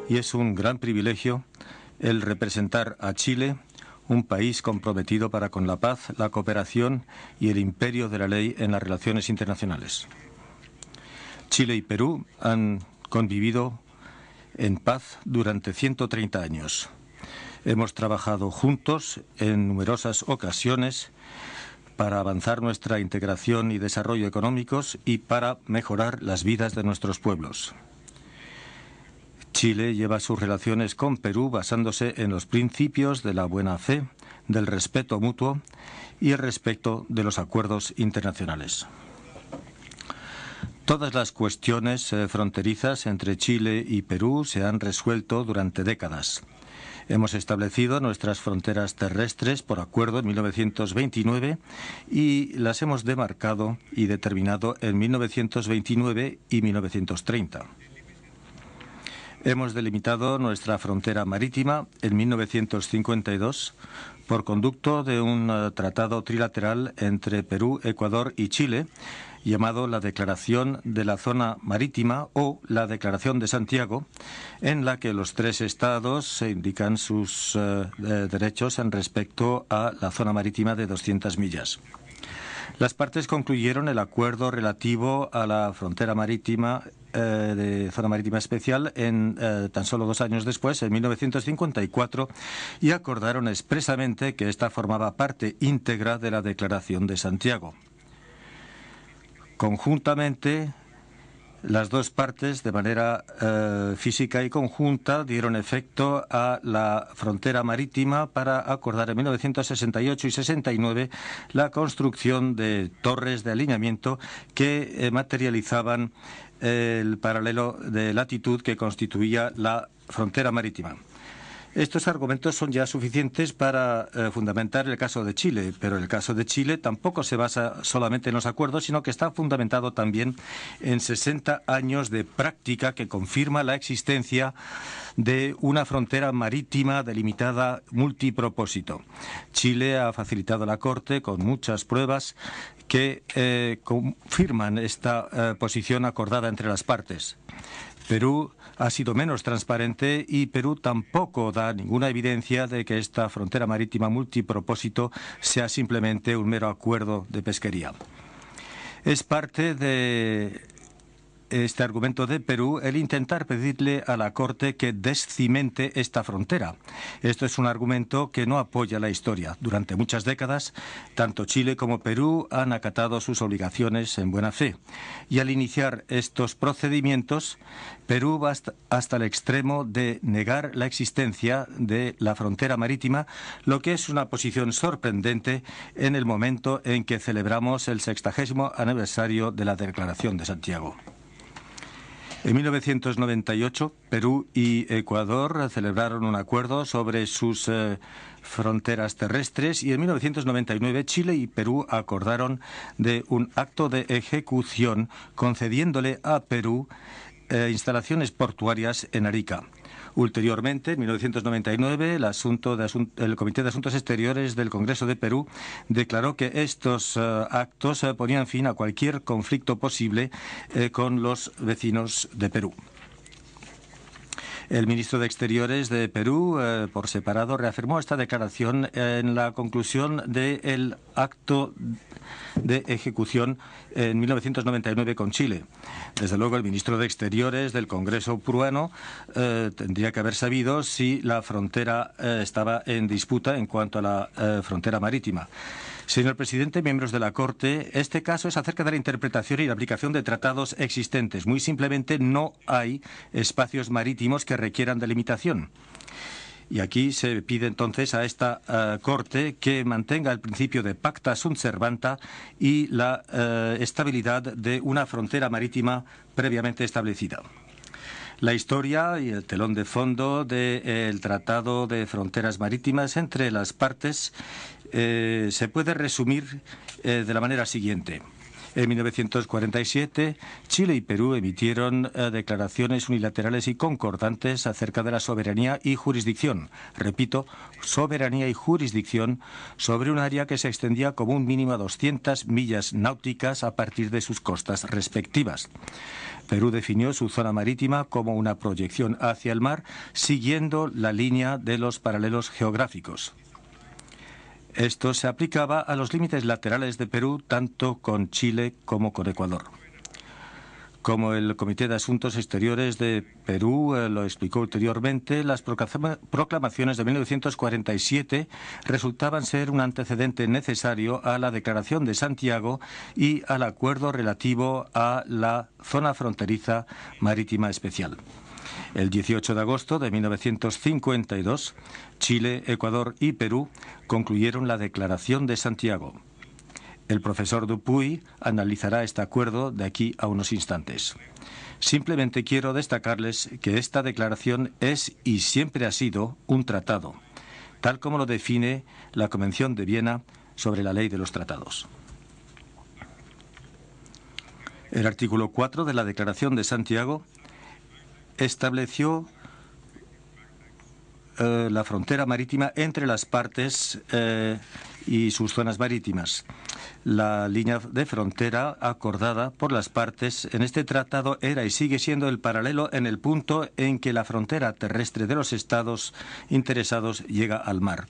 Y es un gran privilegio el representar a Chile, un país comprometido para con la paz, la cooperación y el imperio de la ley en las relaciones internacionales. Chile y Perú han convivido en paz durante 130 años. Hemos trabajado juntos en numerosas ocasiones para avanzar nuestra integración y desarrollo económicos y para mejorar las vidas de nuestros pueblos. Chile lleva sus relaciones con Perú basándose en los principios de la buena fe, del respeto mutuo y el respeto de los acuerdos internacionales. Todas las cuestiones fronterizas entre Chile y Perú se han resuelto durante décadas. Hemos establecido nuestras fronteras terrestres por acuerdo en 1929 y las hemos demarcado y determinado en 1929 y 1930. Hemos delimitado nuestra frontera marítima en 1952 por conducto de un tratado trilateral entre Perú, Ecuador y Chile, llamado la Declaración de la Zona Marítima o la Declaración de Santiago, en la que los tres estados se indican sus derechos en respecto a la zona marítima de 200 millas. Las partes concluyeron el acuerdo relativo a la frontera marítima de zona marítima especial en tan solo 2 años después, en 1954, y acordaron expresamente que esta formaba parte íntegra de la Declaración de Santiago. Conjuntamente, las dos partes, de manera física y conjunta, dieron efecto a la frontera marítima para acordar en 1968 y 69 la construcción de torres de alineamiento que materializaban el paralelo de latitud que constituía la frontera marítima. Estos argumentos son ya suficientes para fundamentar el caso de Chile, pero el caso de Chile tampoco se basa solamente en los acuerdos, sino que está fundamentado también en 60 años de práctica que confirma la existencia de una frontera marítima delimitada multipropósito. Chile ha facilitado a la Corte con muchas pruebas que confirman esta posición acordada entre las partes. Perú ha sido menos transparente y Perú tampoco da ninguna evidencia de que esta frontera marítima multipropósito sea simplemente un mero acuerdo de pesquería. Es parte de este argumento de Perú el intentar pedirle a la Corte que descimente esta frontera. Esto es un argumento que no apoya la historia. Durante muchas décadas, tanto Chile como Perú han acatado sus obligaciones en buena fe. Y al iniciar estos procedimientos, Perú va hasta el extremo de negar la existencia de la frontera marítima, lo que es una posición sorprendente en el momento en que celebramos el 60º aniversario de la Declaración de Santiago. En 1998, Perú y Ecuador celebraron un acuerdo sobre sus fronteras terrestres y en 1999 Chile y Perú acordaron de un acto de ejecución concediéndole a Perú instalaciones portuarias en Arica. Ulteriormente, en 1999, el Comité de Asuntos Exteriores del Congreso de Perú declaró que estos actos ponían fin a cualquier conflicto posible con los vecinos de Perú. El ministro de Exteriores de Perú, por separado, reafirmó esta declaración en la conclusión del acto de ejecución en 1999 con Chile. Desde luego, el ministro de Exteriores del Congreso peruano tendría que haber sabido si la frontera estaba en disputa en cuanto a la frontera marítima. Señor presidente, miembros de la Corte, este caso es acerca de la interpretación y la aplicación de tratados existentes. Muy simplemente, no hay espacios marítimos que requieran delimitación. Y aquí se pide entonces a esta Corte que mantenga el principio de pacta sunt servanda y la estabilidad de una frontera marítima previamente establecida. La historia y el telón de fondo del Tratado de Fronteras Marítimas entre las partes se puede resumir de la manera siguiente. En 1947, Chile y Perú emitieron declaraciones unilaterales y concordantes acerca de la soberanía y jurisdicción. Repito, soberanía y jurisdicción sobre un área que se extendía como un mínimo a 200 millas náuticas a partir de sus costas respectivas. Perú definió su zona marítima como una proyección hacia el mar, siguiendo la línea de los paralelos geográficos. Esto se aplicaba a los límites laterales de Perú, tanto con Chile como con Ecuador. Como el Comité de Asuntos Exteriores de Perú lo explicó ulteriormente, las proclamaciones de 1947 resultaban ser un antecedente necesario a la Declaración de Santiago y al acuerdo relativo a la zona fronteriza marítima especial. El 18 de agosto de 1952, Chile, Ecuador y Perú concluyeron la Declaración de Santiago. El profesor Dupuy analizará este acuerdo de aquí a unos instantes. Simplemente quiero destacarles que esta declaración es y siempre ha sido un tratado, tal como lo define la Convención de Viena sobre la Ley de los Tratados. El artículo 4 de la Declaración de Santiago estableció la frontera marítima entre las partes y sus zonas marítimas. La línea de frontera acordada por las partes en este tratado era y sigue siendo el paralelo en el punto en que la frontera terrestre de los estados interesados llega al mar.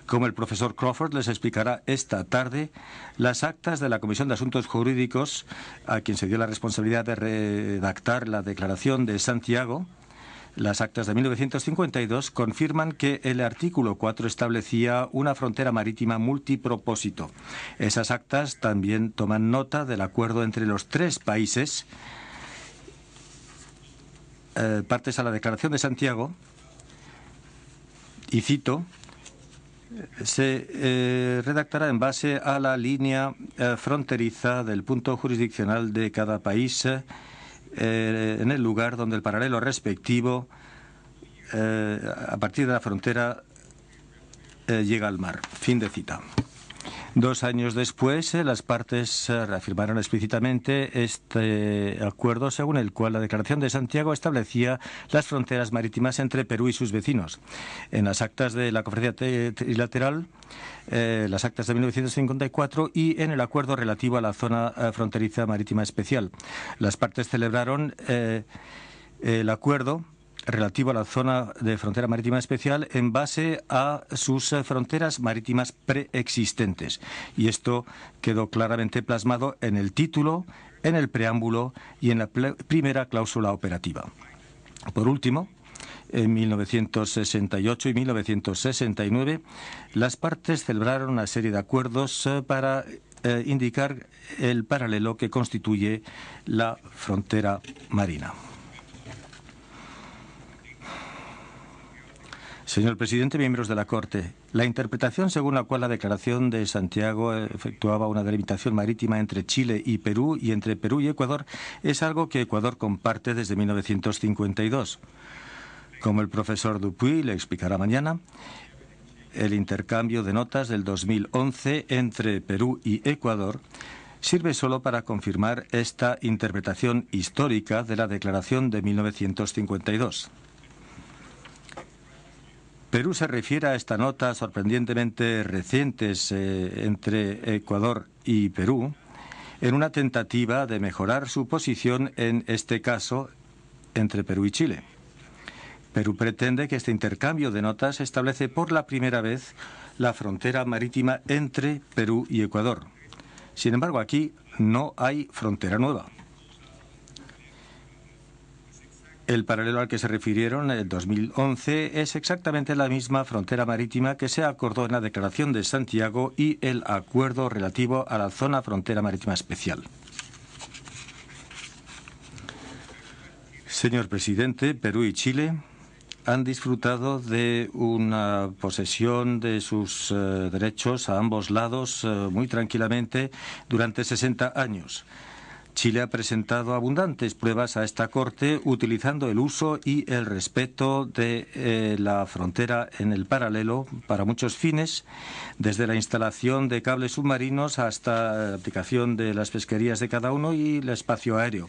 Como el profesor Crawford les explicará esta tarde, las actas de la Comisión de Asuntos Jurídicos, a quien se dio la responsabilidad de redactar la Declaración de Santiago, las actas de 1952 confirman que el artículo 4 establecía una frontera marítima multipropósito. Esas actas también toman nota del acuerdo entre los tres países partes a la Declaración de Santiago, y cito, se redactará en base a la línea fronteriza del punto jurisdiccional de cada país en el lugar donde el paralelo respectivo a partir de la frontera llega al mar. Fin de cita. 2 años después, las partes reafirmaron explícitamente este acuerdo según el cual la Declaración de Santiago establecía las fronteras marítimas entre Perú y sus vecinos. En las actas de la Conferencia Trilateral, las actas de 1954 y en el acuerdo relativo a la zona fronteriza marítima especial. Las partes celebraron el acuerdo relativo a la zona de frontera marítima especial en base a sus fronteras marítimas preexistentes. Y esto quedó claramente plasmado en el título, en el preámbulo y en la primera cláusula operativa. Por último, en 1968 y 1969, las partes celebraron una serie de acuerdos para indicar el paralelo que constituye la frontera marina. Señor presidente, miembros de la Corte, la interpretación según la cual la Declaración de Santiago efectuaba una delimitación marítima entre Chile y Perú y entre Perú y Ecuador es algo que Ecuador comparte desde 1952. Como el profesor Dupuy le explicará mañana, el intercambio de notas del 2011 entre Perú y Ecuador sirve solo para confirmar esta interpretación histórica de la Declaración de 1952. Perú se refiere a esta nota sorprendentemente recientes entre Ecuador y Perú en una tentativa de mejorar su posición en este caso entre Perú y Chile. Perú pretende que este intercambio de notas establece por la primera vez la frontera marítima entre Perú y Ecuador. Sin embargo, aquí no hay frontera nueva. El paralelo al que se refirieron en el 2011 es exactamente la misma frontera marítima que se acordó en la Declaración de Santiago y el acuerdo relativo a la zona frontera marítima especial. Señor presidente, Perú y Chile han disfrutado de una posesión de sus derechos a ambos lados muy tranquilamente durante 60 años. Chile ha presentado abundantes pruebas a esta Corte utilizando el uso y el respeto de la frontera en el paralelo para muchos fines, desde la instalación de cables submarinos hasta la aplicación de las pesquerías de cada uno y el espacio aéreo.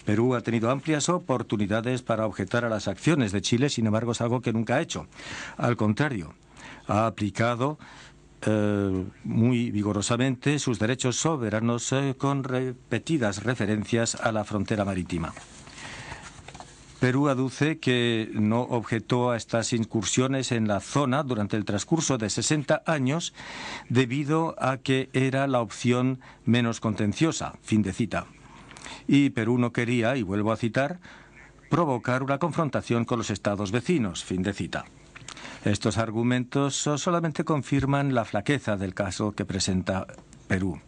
Perú ha tenido amplias oportunidades para objetar a las acciones de Chile, sin embargo es algo que nunca ha hecho. Al contrario, ha aplicado muy vigorosamente sus derechos soberanos con repetidas referencias a la frontera marítima. Perú aduce que no objetó a estas incursiones en la zona durante el transcurso de 60 años debido a que era la opción menos contenciosa, fin de cita. Y Perú no quería, y vuelvo a citar, provocar una confrontación con los estados vecinos, fin de cita. Estos argumentos solamente confirman la flaqueza del caso que presenta Perú.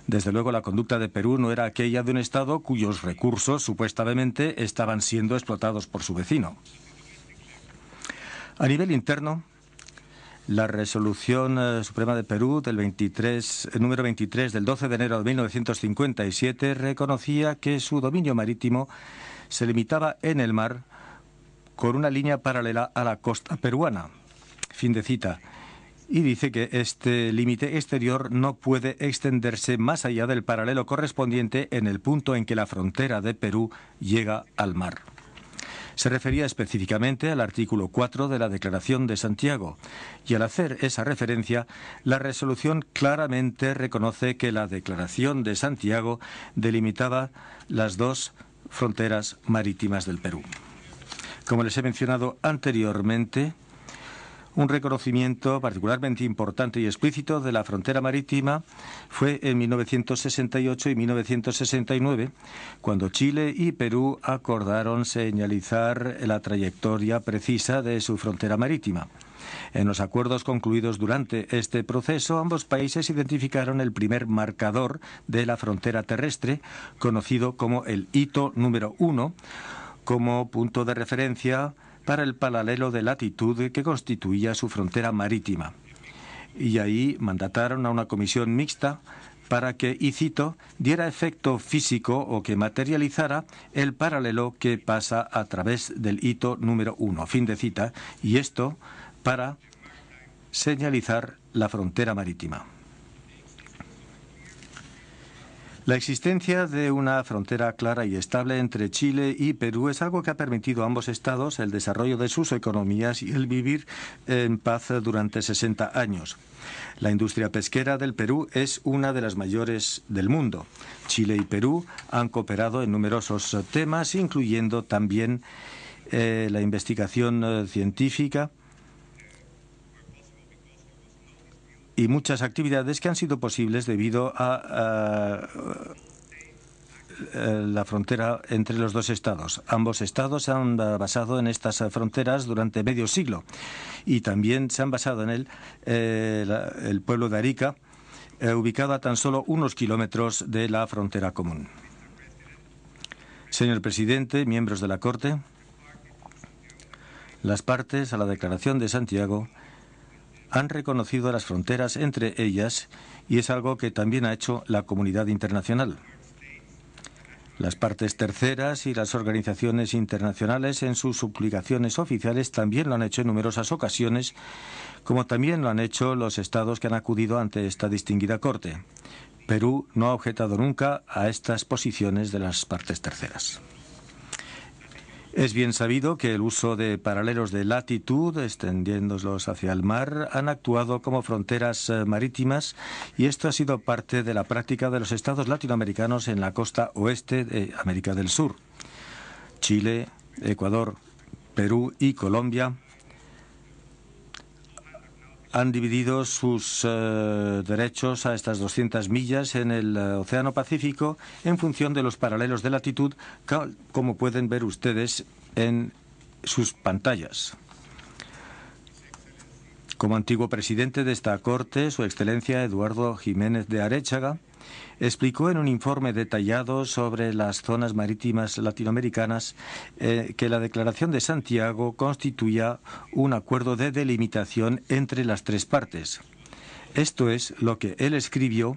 Desde luego, la conducta de Perú no era aquella de un Estado cuyos recursos supuestamente estaban siendo explotados por su vecino. A nivel interno, la Resolución Suprema de Perú del número 23 del 12 de enero de 1957 reconocía que su dominio marítimo se limitaba en el mar con una línea paralela a la costa peruana, fin de cita, y dice que este límite exterior no puede extenderse más allá del paralelo correspondiente en el punto en que la frontera de Perú llega al mar. Se refería específicamente al artículo 4 de la Declaración de Santiago, y al hacer esa referencia, la resolución claramente reconoce que la Declaración de Santiago delimitaba las dos fronteras marítimas del Perú. Como les he mencionado anteriormente, un reconocimiento particularmente importante y explícito de la frontera marítima fue en 1968 y 1969, cuando Chile y Perú acordaron señalizar la trayectoria precisa de su frontera marítima. En los acuerdos concluidos durante este proceso, ambos países identificaron el primer marcador de la frontera terrestre, conocido como el hito número 1, como punto de referencia para el paralelo de latitud que constituía su frontera marítima. Y ahí mandataron a una comisión mixta para que, y cito, diera efecto físico o que materializara el paralelo que pasa a través del hito número 1, fin de cita, y esto para señalizar la frontera marítima. La existencia de una frontera clara y estable entre Chile y Perú es algo que ha permitido a ambos estados el desarrollo de sus economías y el vivir en paz durante 60 años. La industria pesquera del Perú es una de las mayores del mundo. Chile y Perú han cooperado en numerosos temas, incluyendo también la investigación científica y muchas actividades que han sido posibles debido a la frontera entre los dos estados. Ambos estados se han basado en estas fronteras durante medio siglo y también se han basado en el pueblo de Arica, ubicado a tan solo unos kilómetros de la frontera común. Señor presidente, miembros de la Corte, las partes a la Declaración de Santiago han reconocido las fronteras entre ellas y es algo que también ha hecho la comunidad internacional. Las partes terceras y las organizaciones internacionales en sus suplicaciones oficiales también lo han hecho en numerosas ocasiones, como también lo han hecho los estados que han acudido ante esta distinguida Corte. Perú no ha objetado nunca a estas posiciones de las partes terceras. Es bien sabido que el uso de paralelos de latitud, extendiéndolos hacia el mar, han actuado como fronteras marítimas y esto ha sido parte de la práctica de los estados latinoamericanos en la costa oeste de América del Sur. Chile, Ecuador, Perú y Colombia han dividido sus derechos a estas 200 millas en el Océano Pacífico en función de los paralelos de latitud, como pueden ver ustedes en sus pantallas. Como antiguo presidente de esta Corte, Su Excelencia Eduardo Jiménez de Arechaga explicó en un informe detallado sobre las zonas marítimas latinoamericanas que la Declaración de Santiago constituía un acuerdo de delimitación entre las tres partes. Esto es lo que él escribió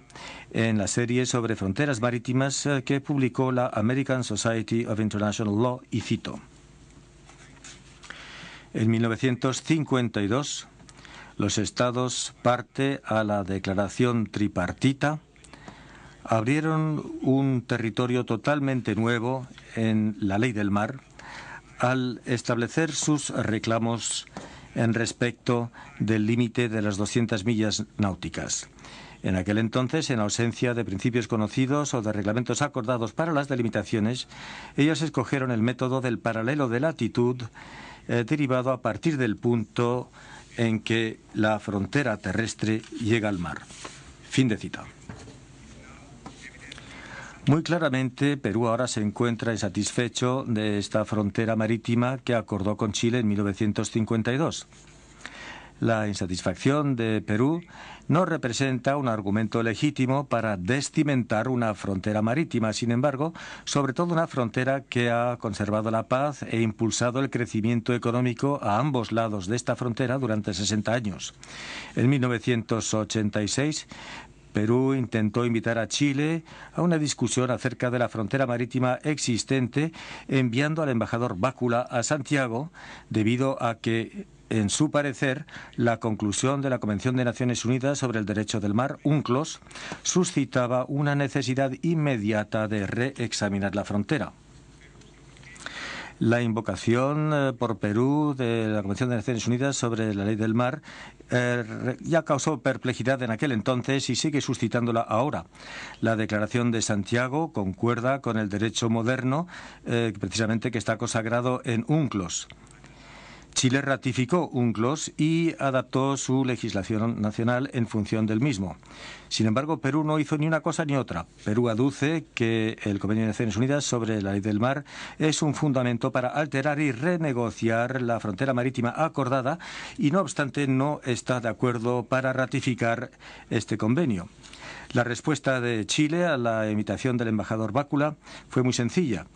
en la serie sobre fronteras marítimas que publicó la American Society of International Law, y cito: en 1952, los Estados parte a la Declaración Tripartita abrieron un territorio totalmente nuevo en la ley del mar al establecer sus reclamos en respecto del límite de las 200 millas náuticas. En aquel entonces, en ausencia de principios conocidos o de reglamentos acordados para las delimitaciones, ellos escogieron el método del paralelo de latitud derivado a partir del punto en que la frontera terrestre llega al mar. Fin de cita. Muy claramente, Perú ahora se encuentra insatisfecho de esta frontera marítima que acordó con Chile en 1952. La insatisfacción de Perú no representa un argumento legítimo para descimentar una frontera marítima, sin embargo, sobre todo una frontera que ha conservado la paz e impulsado el crecimiento económico a ambos lados de esta frontera durante 60 años. En 1986, Perú intentó invitar a Chile a una discusión acerca de la frontera marítima existente, enviando al embajador Bácula a Santiago, debido a que, en su parecer, la conclusión de la Convención de Naciones Unidas sobre el Derecho del Mar, UNCLOS, suscitaba una necesidad inmediata de reexaminar la frontera. La invocación por Perú de la Convención de Naciones Unidas sobre la Ley del Mar ya causó perplejidad en aquel entonces y sigue suscitándola ahora. La Declaración de Santiago concuerda con el derecho moderno, precisamente que está consagrado en UNCLOS. Chile ratificó UNCLOS y adaptó su legislación nacional en función del mismo. Sin embargo, Perú no hizo ni una cosa ni otra. Perú aduce que el Convenio de Naciones Unidas sobre la Ley del Mar es un fundamento para alterar y renegociar la frontera marítima acordada y, no obstante, no está de acuerdo para ratificar este convenio. La respuesta de Chile a la invitación del embajador Bácula fue muy sencilla.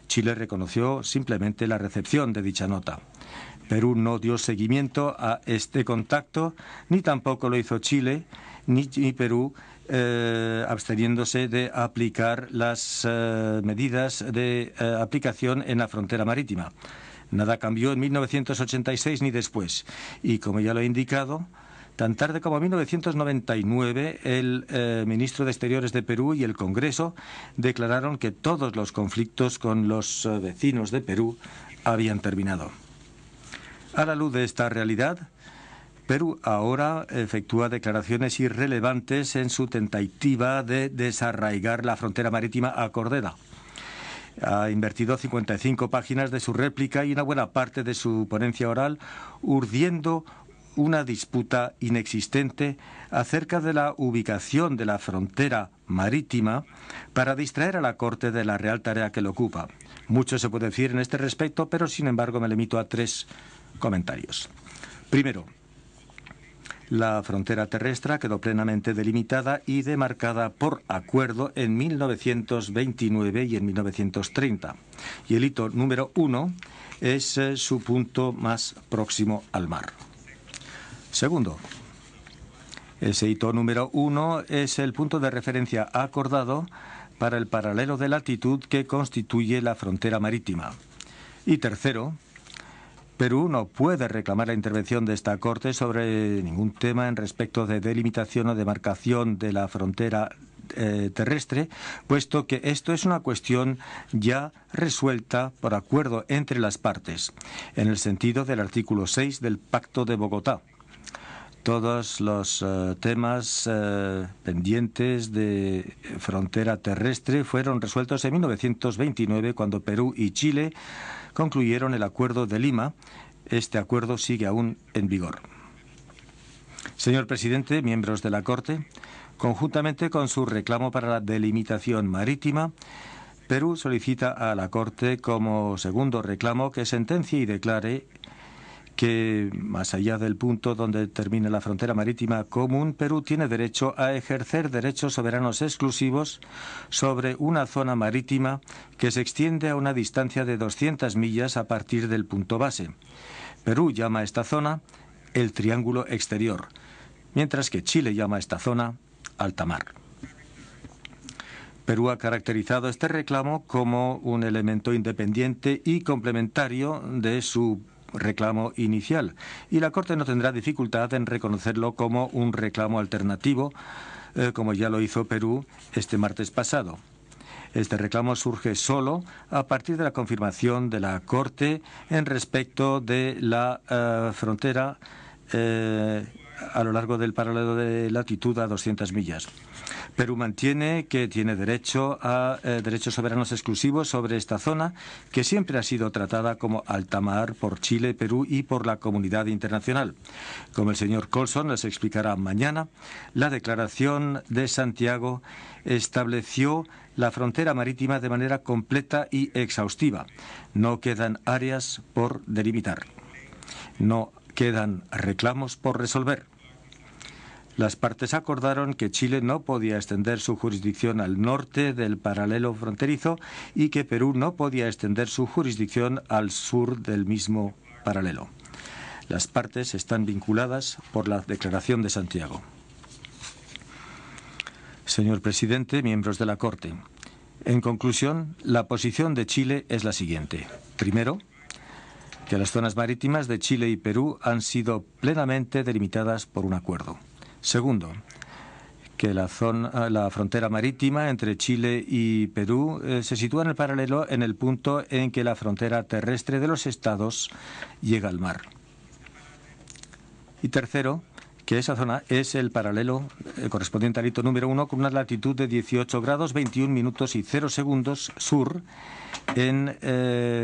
Chile reconoció simplemente la recepción de dicha nota. Perú no dio seguimiento a este contacto, ni tampoco lo hizo Chile, ni Perú, absteniéndose de aplicar las medidas de aplicación en la frontera marítima. Nada cambió en 1986 ni después. Y, como ya lo he indicado, tan tarde como en 1999, el ministro de Exteriores de Perú y el Congreso declararon que todos los conflictos con los vecinos de Perú habían terminado. A la luz de esta realidad, Perú ahora efectúa declaraciones irrelevantes en su tentativa de desarraigar la frontera marítima acordada. Ha invertido 55 páginas de su réplica y una buena parte de su ponencia oral urdiendo una disputa inexistente acerca de la ubicación de la frontera marítima para distraer a la Corte de la real tarea que le ocupa. Mucho se puede decir en este respecto, pero sin embargo me limito a 3 comentarios. Primero, la frontera terrestre quedó plenamente delimitada y demarcada por acuerdo en 1929 y en 1930. Y el hito número 1 es su punto más próximo al mar. Segundo, ese hito número 1 es el punto de referencia acordado para el paralelo de latitud que constituye la frontera marítima. Y tercero, Perú no puede reclamar la intervención de esta Corte sobre ningún tema en respecto de delimitación o demarcación de la frontera terrestre, puesto que esto es una cuestión ya resuelta por acuerdo entre las partes, en el sentido del artículo 6 del Pacto de Bogotá. Todos los temas pendientes de frontera terrestre fueron resueltos en 1929, cuando Perú y Chile concluyeron el Acuerdo de Lima. Este acuerdo sigue aún en vigor. Señor presidente, miembros de la Corte, conjuntamente con su reclamo para la delimitación marítima, Perú solicita a la Corte como segundo reclamo que sentencie y declare que, más allá del punto donde termina la frontera marítima común, Perú tiene derecho a ejercer derechos soberanos exclusivos sobre una zona marítima que se extiende a una distancia de 200 millas a partir del punto base. Perú llama a esta zona el Triángulo Exterior. mientras que Chile llama a esta zona alta mar. Perú ha caracterizado este reclamo como un elemento independiente y complementario de su reclamo inicial, y la Corte no tendrá dificultad en reconocerlo como un reclamo alternativo, como ya lo hizo Perú este martes pasado. Este reclamo surge solo a partir de la confirmación de la Corte en respecto de la frontera a lo largo del paralelo de latitud a 200 millas. Perú mantiene que tiene derecho a derechos soberanos exclusivos sobre esta zona, que siempre ha sido tratada como alta mar por Chile, Perú y por la comunidad internacional. Como el señor Colson les explicará mañana, la Declaración de Santiago estableció la frontera marítima de manera completa y exhaustiva. No quedan áreas por delimitar. No quedan reclamos por resolver. Las partes acordaron que Chile no podía extender su jurisdicción al norte del paralelo fronterizo y que Perú no podía extender su jurisdicción al sur del mismo paralelo. Las partes están vinculadas por la Declaración de Santiago. Señor presidente, miembros de la Corte, en conclusión, la posición de Chile es la siguiente. Primero, que las zonas marítimas de Chile y Perú han sido plenamente delimitadas por un acuerdo. Segundo, que la frontera marítima entre Chile y Perú se sitúa en el paralelo en el punto en que la frontera terrestre de los estados llega al mar. Y tercero, que esa zona es el paralelo correspondiente al hito número 1 con una latitud de 18 grados 21 minutos y 0 segundos sur en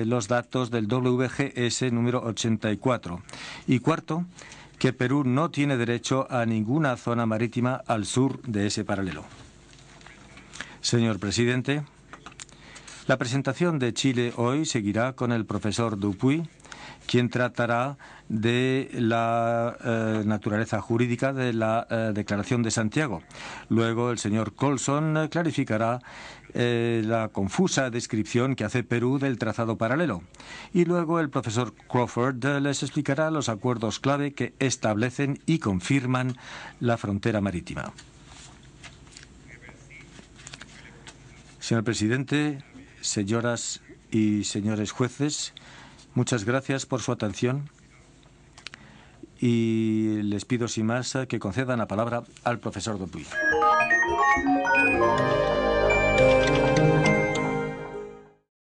los datos del WGS número 84. Y cuarto, que Perú no tiene derecho a ninguna zona marítima al sur de ese paralelo. Señor presidente, la presentación de Chile hoy seguirá con el profesor Dupuy, quien tratará de la naturaleza jurídica de la Declaración de Santiago. Luego el señor Colson clarificará la confusa descripción que hace Perú del trazado paralelo. Y luego el profesor Crawford les explicará los acuerdos clave que establecen y confirman la frontera marítima. Señor presidente, señoras y señores jueces, muchas gracias por su atención y les pido sin más que concedan la palabra al profesor Dupuy.